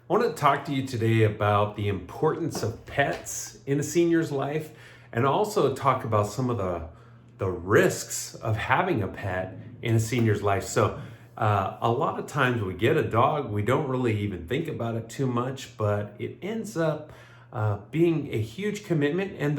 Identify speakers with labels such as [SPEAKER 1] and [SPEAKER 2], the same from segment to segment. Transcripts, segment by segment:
[SPEAKER 1] I want to talk to you today about the importance of pets in a senior's life and also talk about some of the risks of having a pet in a senior's life. A lot of times we get a dog, we don't really even think about it too much, but it ends up being a huge commitment. And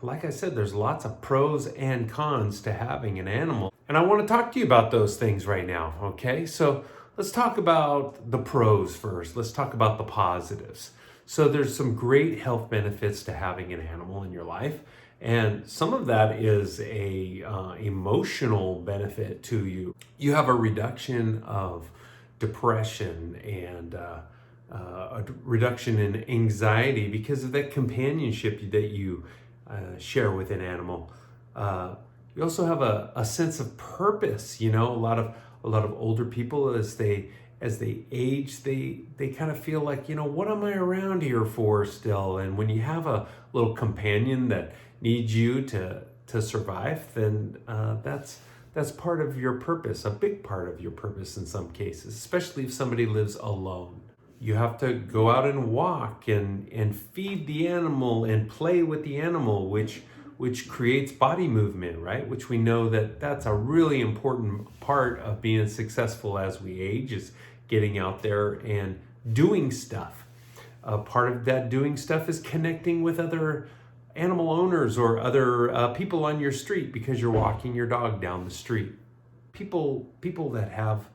[SPEAKER 1] like I said, there's lots of pros and cons to having an animal. And I want to talk to you about those things right now, okay? So let's talk about the pros first. Let's talk about the positives. So there's some great health benefits to having an animal in your life. And some of that is a emotional benefit to you. You have a reduction of depression and a reduction in anxiety because of that companionship that you share with an animal. You also have a sense of purpose. You know, a lot of older people as they age, they kind of feel like, you know, what am I around here for still? And when you have a little companion that needs you to survive, then that's part of your purpose, a big part of your purpose in some cases, especially if somebody lives alone. You have to go out and walk and feed the animal and play with the animal, which creates body movement, right? Which we know that's a really important part of being successful as we age, is getting out there and doing stuff. Part of that doing stuff is connecting with other animal owners or other people on your street because you're walking your dog down the street. People that have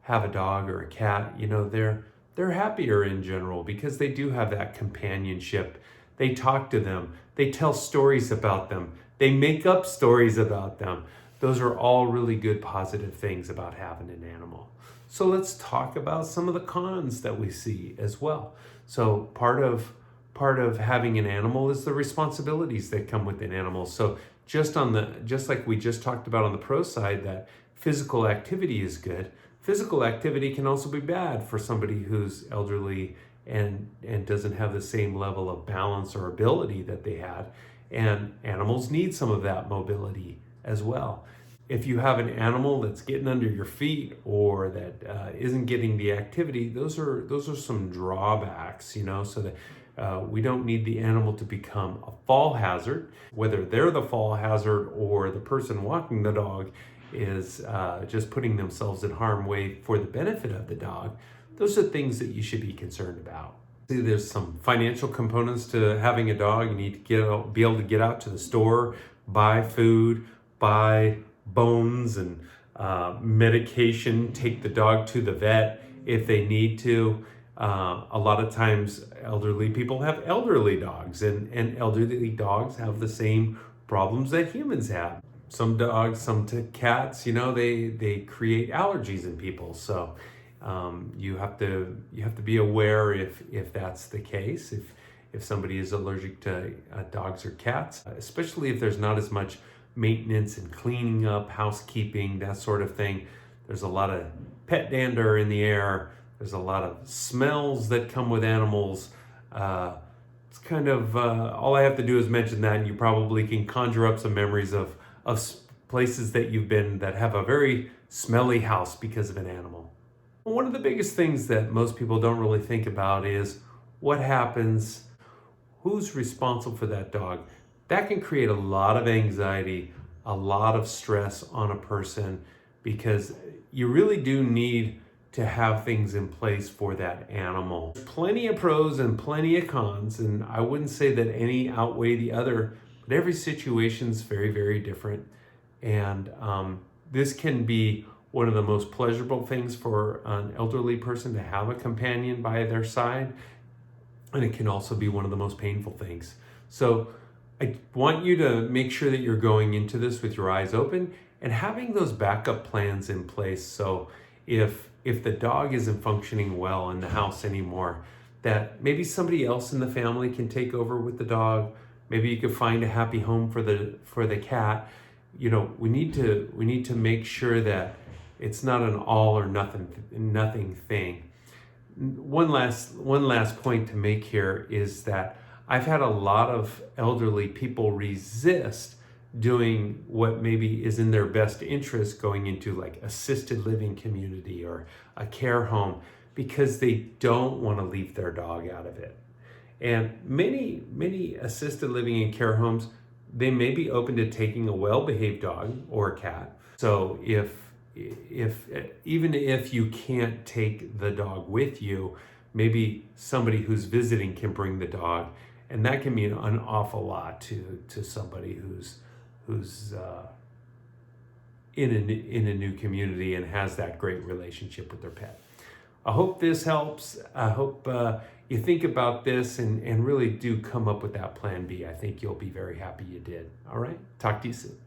[SPEAKER 1] a dog or a cat, you know, they're happier in general because they do have that companionship. They talk to them. They tell stories about them. They make up stories about them. Those are all really good positive things about having an animal. So let's talk about some of the cons that we see as well. So part of having an animal is the responsibilities that come with an animal. So just like we just talked about on the pro side, that physical activity is good. Physical activity can also be bad for somebody who's elderly and doesn't have the same level of balance or ability that they had. And animals need some of that mobility as well. If you have an animal that's getting under your feet or that isn't getting the activity, those are some drawbacks, you know, so that we don't need the animal to become a fall hazard. Whether they're the fall hazard or the person walking the dog is just putting themselves in harm's way for the benefit of the dog, those are things that you should be concerned about. See, there's some financial components to having a dog. You need to be able to get out to the store, buy food, buy bones and medication, take the dog to the vet if they need to. A lot of times elderly people have elderly dogs, and elderly dogs have the same problems that humans have. Some dogs, cats, you know, they create allergies in people. So you have to be aware if that's the case, if somebody is allergic to dogs or cats, especially if there's not as much maintenance and cleaning up, housekeeping, that sort of thing. There's a lot of pet dander in the air. There's a lot of smells that come with animals. It's kind of all I have to do is mention that, and you probably can conjure up some memories of places that you've been that have a very smelly house because of an animal. One of the biggest things that most people don't really think about is what happens, who's responsible for that dog. That can create a lot of anxiety, a lot of stress on a person, because you really do need to have things in place for that animal. Plenty of pros and plenty of cons, and I wouldn't say that any outweigh the other, but every situation is very, very different. And this can be one of the most pleasurable things for an elderly person to have a companion by their side. And it can also be one of the most painful things. So I want you to make sure that you're going into this with your eyes open and having those backup plans in place. So if the dog isn't functioning well in the house anymore, that maybe somebody else in the family can take over with the dog. Maybe you could find a happy home for the cat. You know, we need to make sure that it's not an all or nothing thing. One last point to make here is that I've had a lot of elderly people resist doing what maybe is in their best interest, going into like assisted living community or a care home, because they don't want to leave their dog out of it. And many assisted living and care homes, they may be open to taking a well-behaved dog or a cat. So if even if you can't take the dog with you, maybe somebody who's visiting can bring the dog, and that can mean an awful lot to somebody who's in a new community and has that great relationship with their pet. I hope this helps. I hope you think about this and really do come up with that plan B. I think you'll be very happy you did. All right, talk to you soon.